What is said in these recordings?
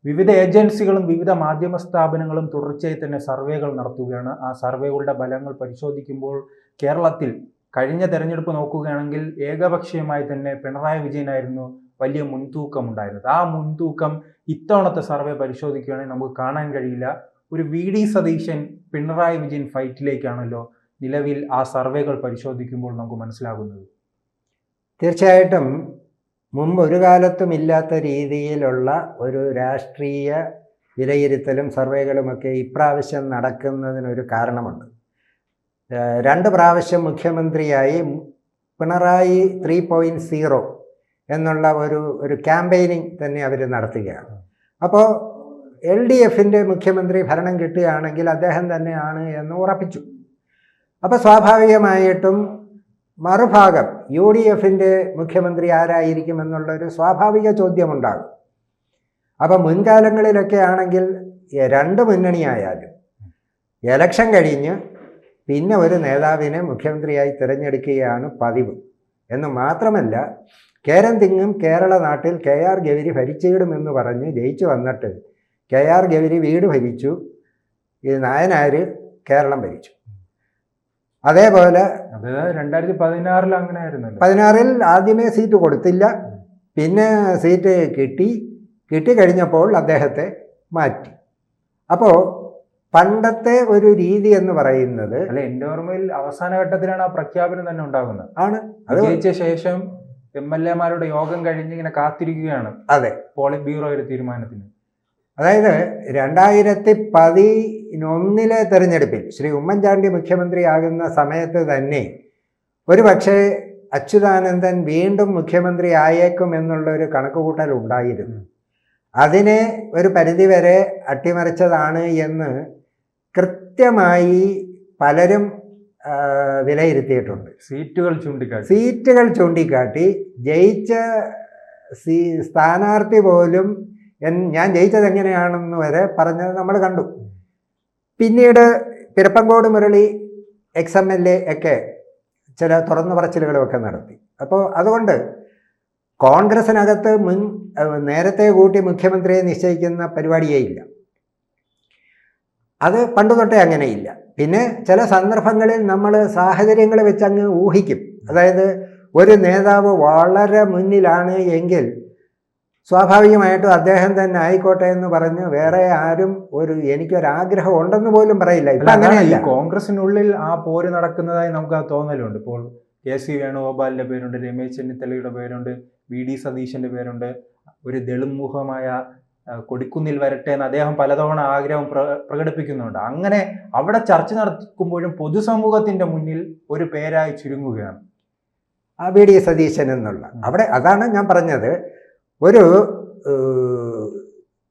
വിവിധ ഏജൻസികളും വിവിധ മാധ്യമ സ്ഥാപനങ്ങളും തുടർച്ചയായി തന്നെ സർവേകൾ നടത്തുകയാണ്. ആ സർവേകളുടെ ഫലങ്ങൾ പരിശോധിക്കുമ്പോൾ കേരളത്തിൽ കഴിഞ്ഞ തെരഞ്ഞെടുപ്പ് നോക്കുകയാണെങ്കിൽ ഏകപക്ഷീയമായി തന്നെ പിണറായി വിജയനായിരുന്നു വലിയ മുൻതൂക്കമുണ്ടായിരുന്നത്. ആ മുൻതൂക്കം ഇത്തവണത്തെ സർവേ പരിശോധിക്കുകയാണെങ്കിൽ നമുക്ക് കാണാൻ കഴിയില്ല. ഒരു VD സതീശൻ പിണറായി വിജയൻ ഫൈറ്റിലേക്കാണല്ലോ നിലവിൽ ആ സർവേകൾ പരിശോധിക്കുമ്പോൾ നമുക്ക് മനസ്സിലാകുന്നത്. തീർച്ചയായിട്ടും മുമ്പ് ഒരു കാലത്തും ഇല്ലാത്ത രീതിയിലുള്ള ഒരു രാഷ്ട്രീയ വിലയിരുത്തലും സർവേകളുമൊക്കെ ഇപ്രാവശ്യം നടക്കുന്നതിനൊരു കാരണമുണ്ട്. 2 പ്രാവശ്യം മുഖ്യമന്ത്രിയായി പിണറായി 3.0 എന്നുള്ള ഒരു ക്യാമ്പയിനിങ് തന്നെ അവർ നടത്തുകയാണ്. അപ്പോൾ LDFിൻ്റെ മുഖ്യമന്ത്രി ഭരണം കിട്ടുകയാണെങ്കിൽ അദ്ദേഹം തന്നെയാണ് എന്ന് ഉറപ്പിച്ചു. അപ്പോൾ സ്വാഭാവികമായിട്ടും മറുഭാഗം UDFിൻ്റെ മുഖ്യമന്ത്രി ആരായിരിക്കും എന്നുള്ളൊരു സ്വാഭാവിക ചോദ്യമുണ്ടാകും. അപ്പം മുൻകാലങ്ങളിലൊക്കെ ആണെങ്കിൽ 2 മുന്നണിയായാലും ഇലക്ഷൻ കഴിഞ്ഞ് പിന്നെ ഒരു നേതാവിനെ മുഖ്യമന്ത്രിയായി തിരഞ്ഞെടുക്കുകയാണ് പതിവ്. എന്ന് മാത്രമല്ല, കേരം തിങ്ങും കേരള നാട്ടിൽ KR ഗൗരി ഭരിച്ചിടുമെന്ന് പറഞ്ഞ് ജയിച്ചു വന്നിട്ട് KR ഗൗരി വീട് ഭരിച്ചു, നായനാർ കേരളം ഭരിച്ചു. അതേപോലെ 2016 അങ്ങനെ ആയിരുന്നു. 16 ആദ്യമേ സീറ്റ് കൊടുത്തില്ല, പിന്നെ സീറ്റ് കിട്ടിക്കഴിഞ്ഞപ്പോൾ അദ്ദേഹത്തെ മാറ്റി. അപ്പോൾ പണ്ടത്തെ ഒരു രീതി എന്ന് പറയുന്നത് എൻ്റെ ഓർമ്മയിൽ അവസാന ഘട്ടത്തിലാണ് ആ പ്രഖ്യാപനം തന്നെ ഉണ്ടാകുന്നത്. ആണ് അത് ജയിച്ച ശേഷം MLA-മാരുടെ യോഗം കഴിഞ്ഞ് ഇങ്ങനെ കാത്തിരിക്കുകയാണ്. അതെ, പോളിറ്റ് ബ്യൂറോ ഒരു തീരുമാനത്തിന്. അതായത് 2011 തെരഞ്ഞെടുപ്പിൽ ശ്രീ ഉമ്മൻചാണ്ടി മുഖ്യമന്ത്രിയാകുന്ന സമയത്ത് തന്നെ ഒരു പക്ഷേ അച്യുതാനന്ദൻ വീണ്ടും മുഖ്യമന്ത്രി ആയേക്കും എന്നുള്ളൊരു കണക്കുകൂട്ടൽ ഉണ്ടായിരുന്നു. അതിനെ ഒരു പരിധിവരെ അട്ടിമറിച്ചതാണ് എന്ന് കൃത്യമായി പലരും വിലയിരുത്തിയിട്ടുണ്ട്. സീറ്റുകൾ ചൂണ്ടിക്കാട്ടി ജയിച്ച സ്ഥാനാർത്ഥി പോലും ഞാൻ ജയിച്ചത് എങ്ങനെയാണെന്ന് വരെ പറഞ്ഞത് നമ്മൾ കണ്ടു. പിന്നീട് പിരപ്പങ്കോട് മുരളി XMLA ഒക്കെ ചില തുറന്നു പറച്ചിലുകളുമൊക്കെ നടത്തി. അപ്പോൾ അതുകൊണ്ട് കോൺഗ്രസിനകത്ത് നേരത്തെ കൂട്ടി മുഖ്യമന്ത്രിയെ നിശ്ചയിക്കുന്ന പരിപാടിയേ ഇല്ല. അത് പണ്ടു തൊട്ടേ അങ്ങനെയില്ല. പിന്നെ ചില സന്ദർഭങ്ങളിൽ നമ്മൾ സാഹചര്യങ്ങൾ വെച്ചങ്ങ് ഊഹിക്കും. അതായത് ഒരു നേതാവ് വളരെ മുന്നിലാണ് എങ്കിൽ സ്വാഭാവികമായിട്ടും അദ്ദേഹം തന്നെ ആയിക്കോട്ടെ എന്ന് പറഞ്ഞ് വേറെ ആരും എനിക്കൊരാഗ്രഹം ഉണ്ടെന്ന് പോലും പറയില്ല. ഇപ്പം അങ്ങനെയല്ല. കോൺഗ്രസിനുള്ളിൽ ആ പോര് നടക്കുന്നതായി നമുക്ക് ആ തോന്നലുണ്ട്. ഇപ്പോൾ KC വേണുഗോപാലിന്റെ പേരുണ്ട്, രമേശ് ചെന്നിത്തലയുടെ പേരുണ്ട്, VD സതീശന്റെ പേരുണ്ട്, ഒരു ദളിമുഖമായ കൊടിക്കുന്നിൽ വരട്ടെ എന്ന് അദ്ദേഹം പലതവണ ആഗ്രഹം പ്രകടിപ്പിക്കുന്നുണ്ട്. അങ്ങനെ അവിടെ ചർച്ച നടക്കുമ്പോഴും പൊതുസമൂഹത്തിന്റെ മുന്നിൽ ഒരു പേരായി ചുരുങ്ങുകയാണ് VD സതീശൻ എന്നുള്ള. അവിടെ അതാണ് ഞാൻ പറഞ്ഞത്, ഒരു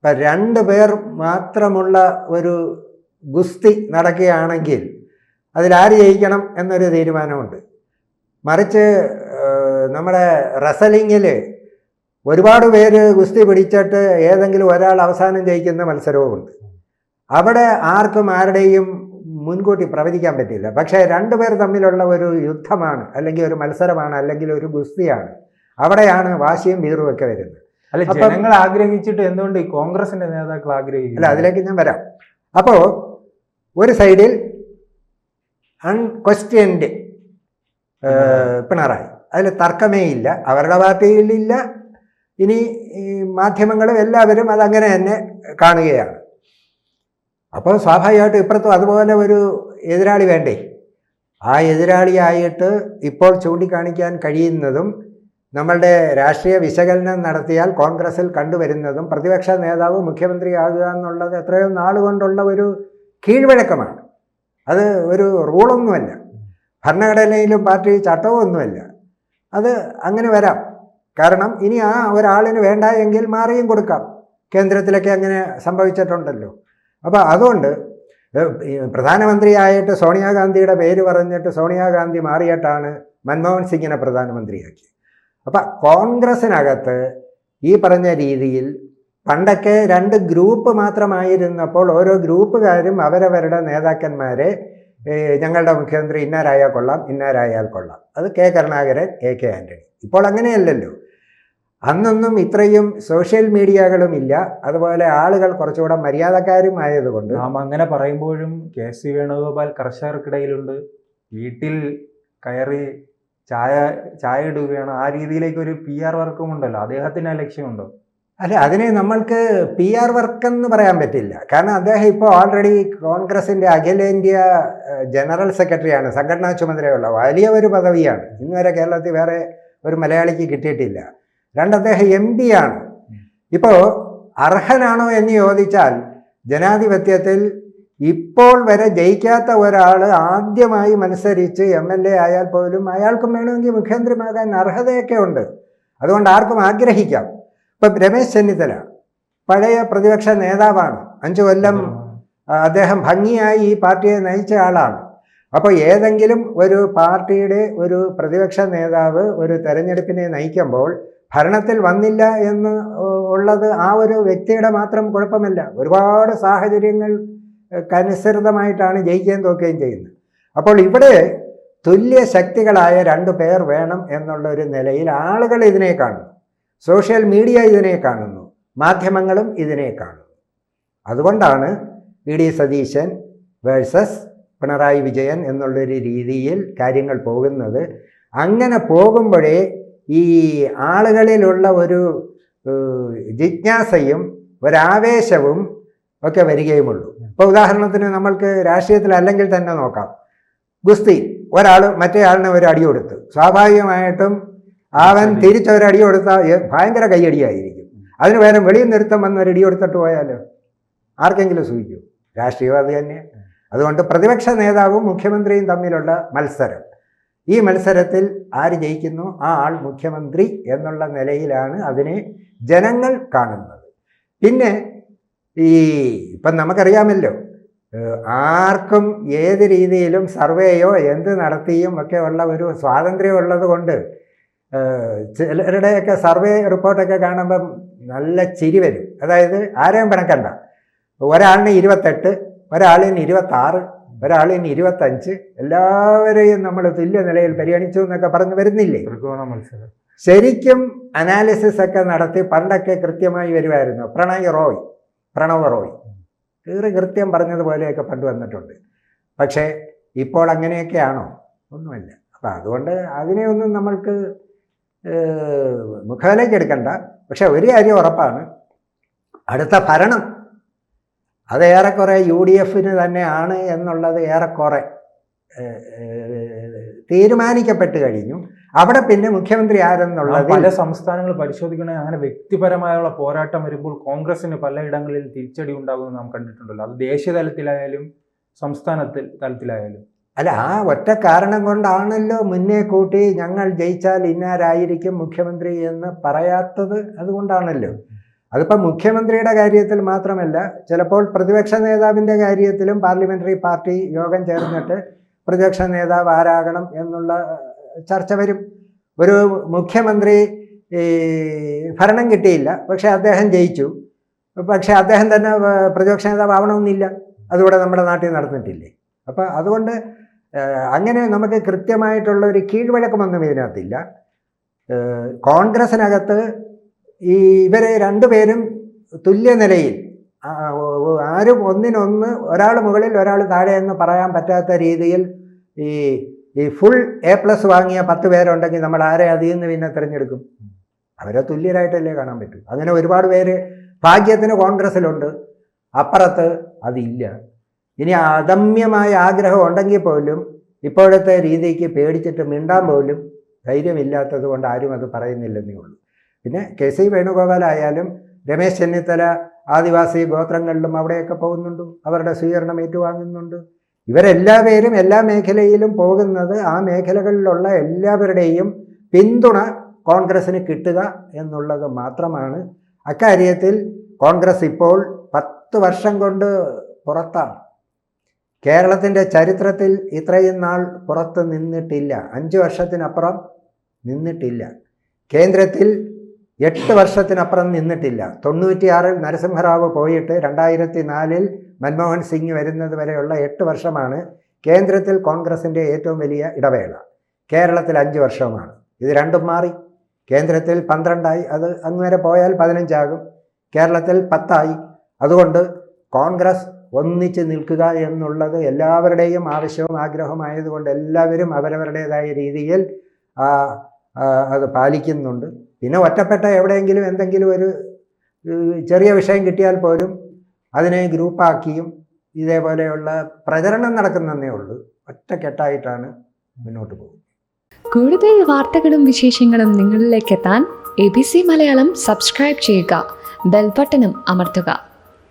2 പേർ മാത്രമുള്ള ഒരു ഗുസ്തി നടക്കുകയാണെങ്കിൽ അതിലാര് ജയിക്കണം എന്നൊരു തീരുമാനമുണ്ട്. മറിച്ച് നമ്മുടെ റസലിങ്ങിൽ ഒരുപാട് പേര് ഗുസ്തി പിടിച്ചിട്ട് ഏതെങ്കിലും ഒരാൾ അവസാനം ജയിക്കുന്ന മത്സരവുമുണ്ട്. അവിടെ ആർക്കും ആരുടെയും മുൻകൂട്ടി പ്രവചിക്കാൻ പറ്റില്ല. പക്ഷേ 2 പേർ തമ്മിലുള്ള ഒരു യുദ്ധമാണ്, അല്ലെങ്കിൽ ഒരു മത്സരമാണ്, അല്ലെങ്കിൽ ഒരു ഗുസ്തിയാണ്. അവിടെയാണ് വാശിയും വീറും ഒക്കെ വരുന്നത്. അല്ല, ജനങ്ങൾ ആഗ്രഹിച്ചിട്ട് എന്തുകൊണ്ട് കോൺഗ്രസിന്റെ നേതാക്കൾ ആഗ്രഹിക്കില്ല? അല്ല, അതിലേക്ക് ഞാൻ വരാം. അപ്പോൾ ഒരു സൈഡിൽ അൺക്വസ്റ്റ്യൻഡ് പിണറായി, അതിൽ തർക്കമേ ഇല്ല, അവരുടെ പാർട്ടിയിലില്ല. ഇനി മാധ്യമങ്ങളും എല്ലാവരും അതങ്ങനെ തന്നെ കാണുകയാണ്. അപ്പോൾ സ്വാഭാവികമായിട്ടും ഇപ്പുറത്തും അതുപോലെ ഒരു എതിരാളി വേണ്ടേ? ആ എതിരാളിയായിട്ട് ഇപ്പോൾ ചൂണ്ടിക്കാണിക്കാൻ കഴിയുന്നതും നമ്മളുടെ രാഷ്ട്രീയ വിശകലനം നടത്തിയാൽ കോൺഗ്രസിൽ കണ്ടുവരുന്നതും പ്രതിപക്ഷ നേതാവ് മുഖ്യമന്ത്രിയാകുക എന്നുള്ളത് എത്രയോ നാളുകൊണ്ടുള്ള ഒരു കീഴ്വഴക്കമാണ്. അത് ഒരു റൂളൊന്നുമല്ല, ഭരണഘടനയിലും പാർട്ടി ചട്ടവും ഒന്നുമല്ല. അത് അങ്ങനെ വരാം. കാരണം ഇനി ആ ഒരാളിന് വേണ്ട എങ്കിൽ മാറിയും കൊടുക്കാം. കേന്ദ്രത്തിലൊക്കെ അങ്ങനെ സംഭവിച്ചിട്ടുണ്ടല്ലോ. അപ്പോൾ അതുകൊണ്ട് പ്രധാനമന്ത്രിയായിട്ട് സോണിയാഗാന്ധിയുടെ പേര് പറഞ്ഞിട്ട് സോണിയാഗാന്ധി മാറിയിട്ടാണ് മൻമോഹൻ സിംഗിനെ പ്രധാനമന്ത്രിയാക്കി. അപ്പം കോൺഗ്രസിനകത്ത് ഈ പറഞ്ഞ രീതിയിൽ പണ്ടൊക്കെ 2 ഗ്രൂപ്പ് മാത്രമായിരുന്നപ്പോൾ ഓരോ ഗ്രൂപ്പുകാരും അവരവരുടെ നേതാക്കന്മാരെ ഞങ്ങളുടെ മുഖ്യമന്ത്രി ഇന്നാരായാൽ കൊള്ളാം, ഇന്നാരായാൽ കൊള്ളാം. അത് കെ കരുണാകരൻ, AK ആൻ്റണി. ഇപ്പോൾ അങ്ങനെയല്ലല്ലോ. അന്നൊന്നും ഇത്രയും സോഷ്യൽ മീഡിയകളും ഇല്ല. അതുപോലെ ആളുകൾ കുറച്ചുകൂടെ മര്യാദക്കാരും ആയതുകൊണ്ട്. നാം അങ്ങനെ പറയുമ്പോഴും KC വേണുഗോപാൽ കർഷകർക്കിടയിലുണ്ട്. വീട്ടിൽ കയറി ചായ ഇടുകയാണ്. ആ രീതിയിലേക്ക് ഒരു PR വർക്കും ഉണ്ടല്ലോ. അദ്ദേഹത്തിന് ആ ലക്ഷ്യമുണ്ടോ? അല്ല, അതിനെ നമ്മൾക്ക് PR വർക്കെന്ന് പറയാൻ പറ്റില്ല. കാരണം അദ്ദേഹം ഇപ്പോൾ ഓൾറെഡി കോൺഗ്രസിൻ്റെ അഖിലേന്ത്യാ ജനറൽ സെക്രട്ടറിയാണ്. സംഘടനാ ചുമതലയുള്ള വലിയ ഒരു പദവിയാണ്. ഇന്നുവരെ കേരളത്തിൽ വേറെ ഒരു മലയാളിക്ക് കിട്ടിയിട്ടില്ല. അദ്ദേഹം MP ആണ്. ഇപ്പോൾ അർഹനാണോ എന്ന് ചോദിച്ചാൽ ജനാധിപത്യത്തിൽ ഇപ്പോൾ വരെ ജയിക്കാത്ത ഒരാൾ ആദ്യമായി മത്സരിച്ച് MLA ആയാൽ പോലും അയാൾക്കും വേണമെങ്കിൽ മുഖ്യമന്ത്രിയാകാൻ അർഹതയൊക്കെ ഉണ്ട്. അതുകൊണ്ട് ആർക്കും ആഗ്രഹിക്കാം. ഇപ്പം രമേശ് ചെന്നിത്തല പഴയ പ്രതിപക്ഷ നേതാവാണ്. 5 കൊല്ലം അദ്ദേഹം ഭംഗിയായി ഈ പാർട്ടിയെ നയിച്ച ആളാണ്. അപ്പോൾ ഏതെങ്കിലും ഒരു പാർട്ടിയുടെ ഒരു പ്രതിപക്ഷ നേതാവ് ഒരു തെരഞ്ഞെടുപ്പിനെ നയിക്കുമ്പോൾ ഭരണത്തിൽ വന്നില്ല എന്ന് ഉള്ളത് ആ ഒരു വ്യക്തിയുടെ മാത്രം കുഴപ്പമല്ല. ഒരുപാട് സാഹചര്യങ്ങൾക്കനുസൃതമായിട്ടാണ് ജയിക്കുകയും തോക്കുകയും ചെയ്യുന്നത്. അപ്പോൾ ഇവിടെ തുല്യ ശക്തികളായ 2 പേർ വേണം എന്നുള്ളൊരു നിലയിൽ ആളുകൾ ഇതിനെ കാണുന്നു. സോഷ്യൽ മീഡിയ ഇതിനെ കാണുന്നു, മാധ്യമങ്ങളും ഇതിനെ കാണുന്നു. അതുകൊണ്ടാണ് VD സതീശൻ വേഴ്സസ് പിണറായി വിജയൻ എന്നുള്ളൊരു രീതിയിൽ കാര്യങ്ങൾ പോകുന്നത്. അങ്ങനെ പോകുമ്പോഴേ ഈ ആളുകളിലുള്ള ഒരു ജിജ്ഞാസയും ഒരാവേശവും ഒക്കെ വരികയുമുള്ളൂ. ഇപ്പോൾ ഉദാഹരണത്തിന് നമ്മൾക്ക് രാഷ്ട്രീയത്തിൽ അല്ലെങ്കിൽ തന്നെ നോക്കാം. ഗുസ്തി, ഒരാൾ മറ്റേ ആളിനെ ഒരു അടി കൊടുത്ത്, സ്വാഭാവികമായിട്ടും അവൻ തിരിച്ചൊരടി കൊടുത്താൽ ഭയങ്കര കയ്യടിയായിരിക്കും. അതിന് പകരം വെളിയിൽ നിർത്തം വന്ന് ഒരു അടി കൊടുത്തിട്ട് പോയാലോ ആർക്കെങ്കിലും സൂചിക്കും? രാഷ്ട്രീയം അത് തന്നെ. അതുകൊണ്ട് പ്രതിപക്ഷ നേതാവും മുഖ്യമന്ത്രിയും തമ്മിലുള്ള മത്സരം, ഈ മത്സരത്തിൽ ആര് ജയിക്കുന്നു ആ ആൾ മുഖ്യമന്ത്രി എന്നുള്ള നിലയിലാണ് അതിനെ ജനങ്ങൾ കാണുന്നത്. പിന്നെ ഇപ്പം നമുക്കറിയാമല്ലോ, ആർക്കും ഏത് രീതിയിലും സർവേയോ എന്ത് നടത്തിയും ഒക്കെ ഉള്ള ഒരു സ്വാതന്ത്ര്യമുള്ളത് കൊണ്ട് ചിലരുടെയൊക്കെ സർവേ റിപ്പോർട്ടൊക്കെ കാണുമ്പം നല്ല ചിരി വരും. അതായത് ആരെയും പിണക്കണ്ട, ഒരാളിന് 28, ഒരാളിന് 26, ഒരാളിന് 25, എല്ലാവരെയും നമ്മൾ തുല്യ നിലയിൽ പരിഗണിച്ചു എന്നൊക്കെ പറഞ്ഞു വരുന്നില്ലേ? ശരിക്കും അനാലിസിസ് ഒക്കെ നടത്തി പണ്ടൊക്കെ കൃത്യമായി വരുമായിരുന്നു. പ്രണവ് റോയ് കൃത്യം പറഞ്ഞതുപോലെയൊക്കെ പണ്ട് വന്നിട്ടുണ്ട്. പക്ഷേ ഇപ്പോൾ അങ്ങനെയൊക്കെയാണോ? ഒന്നുമല്ല. അപ്പം അതുകൊണ്ട് അതിനെയൊന്നും നമ്മൾക്ക് മുഖവിലേക്ക് എടുക്കണ്ട. പക്ഷെ ഒരു കാര്യം ഉറപ്പാണ്, അടുത്ത ഭരണം അത് ഏറെക്കുറെ UDFന് തന്നെയാണ് എന്നുള്ളത് ഏറെക്കുറെ തീരുമാനിക്കപ്പെട്ട് കഴിഞ്ഞു. അവിടെ പിന്നെ മുഖ്യമന്ത്രി ആരെന്നുള്ളത് പല സംസ്ഥാനങ്ങൾ പരിശോധിക്കണമെങ്കിൽ അങ്ങനെ വ്യക്തിപരമായുള്ള പോരാട്ടം വരുമ്പോൾ കോൺഗ്രസിന് പലയിടങ്ങളിൽ തിരിച്ചടി ഉണ്ടാകുമെന്ന് നാം കണ്ടിട്ടുണ്ടല്ലോ. അത് ദേശീയ തലത്തിലായാലും സംസ്ഥാന തലത്തിലായാലും. അല്ല, ആ ഒറ്റ കാരണം കൊണ്ടാണല്ലോ മുന്നേ കൂട്ടി ഞങ്ങൾ ജയിച്ചാൽ ഇന്നാരായിരിക്കും മുഖ്യമന്ത്രി എന്ന് പറയാത്തത്. അതുകൊണ്ടാണല്ലോ. അതിപ്പോൾ മുഖ്യമന്ത്രിയുടെ കാര്യത്തിൽ മാത്രമല്ല, ചിലപ്പോൾ പ്രതിപക്ഷ നേതാവിൻ്റെ കാര്യത്തിലും പാർലമെൻ്ററി പാർട്ടി യോഗം ചേർന്നിട്ട് പ്രതിപക്ഷ നേതാവ് ആരാകണം എന്നുള്ള ചർച്ച വരും. ഒരു മുഖ്യമന്ത്രി ഭരണം കിട്ടിയില്ല, പക്ഷേ അദ്ദേഹം ജയിച്ചു. പക്ഷേ അദ്ദേഹം തന്നെ പ്രതിപക്ഷ നേതാവ് ആവണമെന്നില്ല. അതുകൂടെ നമ്മുടെ നാട്ടിൽ നടന്നിട്ടില്ലേ? അപ്പം അതുകൊണ്ട് അങ്ങനെ നമുക്ക് കൃത്യമായിട്ടുള്ള ഒരു കീഴ്വഴക്കമൊന്നും ഇതിനകത്തില്ല. കോൺഗ്രസിനകത്ത് ഇവരെ 2 പേരും തുല്യ നിലയിൽ, ആരും ഒന്നിനൊന്ന് ഒരാൾ മുകളിൽ ഒരാൾ താഴെ എന്ന് പറയാൻ പറ്റാത്ത രീതിയിൽ ഈ ഫുൾ A+ വാങ്ങിയ 10 പേരുണ്ടെങ്കിൽ നമ്മൾ ആരെ അതിൽ നിന്ന് പിന്നെ തിരഞ്ഞെടുക്കും? അവരെ തുല്യരായിട്ടല്ലേ കാണാൻ പറ്റൂ. അങ്ങനെ ഒരുപാട് പേര് ഭാഗ്യത്തിന് കോൺഗ്രസ്സിലുണ്ട്, അപ്പുറത്ത് അതില്ല. ഇനി അദമ്യമായ ആഗ്രഹം ഉണ്ടെങ്കിൽ പോലും ഇപ്പോഴത്തെ രീതിക്ക് പേടിച്ചിട്ട് മിണ്ടാൻ പോലും ധൈര്യമില്ലാത്തത് കൊണ്ട് ആരും അത് പറയുന്നില്ലെന്നേ ഉള്ളൂ. പിന്നെ KC വേണുഗോപാലായാലും രമേശ് ചെന്നിത്തല ആദിവാസി ഗോത്രങ്ങളിലും അവിടെയൊക്കെ പോകുന്നുണ്ട്, അവരുടെ സ്വീകരണം ഏറ്റുവാങ്ങുന്നുണ്ട്. ഇവരെല്ലാവരും എല്ലാ മേഖലയിലും പോകുന്നത് ആ മേഖലകളിലുള്ള എല്ലാവരുടെയും പിന്തുണ കോൺഗ്രസ്സിന് കിട്ടുക എന്നുള്ളത് മാത്രമാണ്. അക്കാര്യത്തിൽ കോൺഗ്രസ് ഇപ്പോൾ 10 വർഷം കൊണ്ട് പുറത്താണ്. കേരളത്തിൻ്റെ ചരിത്രത്തിൽ ഇത്രയും നാൾ പുറത്ത് നിന്നിട്ടില്ല. 5 വർഷത്തിനപ്പുറം നിന്നിട്ടില്ല. കേന്ദ്രത്തിൽ 8 വർഷത്തിനപ്പുറം നിന്നിട്ടില്ല. 96-ൽ നരസിംഹറാവു പോയിട്ട് 2004-ൽ മൻമോഹൻ സിംഗ് വരുന്നത് വരെയുള്ള 8 വർഷമാണ് കേന്ദ്രത്തിൽ കോൺഗ്രസിൻ്റെ ഏറ്റവും വലിയ ഇടവേള. കേരളത്തിൽ 5 വർഷമാണ്. ഇത് രണ്ടും മാറി. കേന്ദ്രത്തിൽ 12 അത് അങ്ങ് വരെ പോയാൽ 15 കേരളത്തിൽ 10 അതുകൊണ്ട് കോൺഗ്രസ് ഒന്നിച്ച് നിൽക്കുക എന്നുള്ളത് എല്ലാവരുടെയും ആവശ്യവും ആഗ്രഹമായതുകൊണ്ട് എല്ലാവരും അവരവരുടേതായ രീതിയിൽ അത് പാലിക്കുന്നുണ്ട്. പിന്നെ ഒറ്റപ്പെട്ട എവിടെയെങ്കിലും എന്തെങ്കിലും ഒരു ചെറിയ വിഷയം കിട്ടിയാൽ പോലും അതിനെ ഗ്രൂപ്പാക്കിയും ഇതേപോലെയുള്ള പ്രചരണം നടക്കുന്നതേ ഉള്ളൂ. ഒറ്റക്കെട്ടായിട്ടാണ് മുന്നോട്ട് പോകുന്നത്. കൂടുതൽ വാർത്തകളും വിശേഷങ്ങളും നിങ്ങളിലേക്ക് എത്താൻ ABC മലയാളം സബ്സ്ക്രൈബ് ചെയ്യുക, ബെൽ ബട്ടണും അമർത്തുക.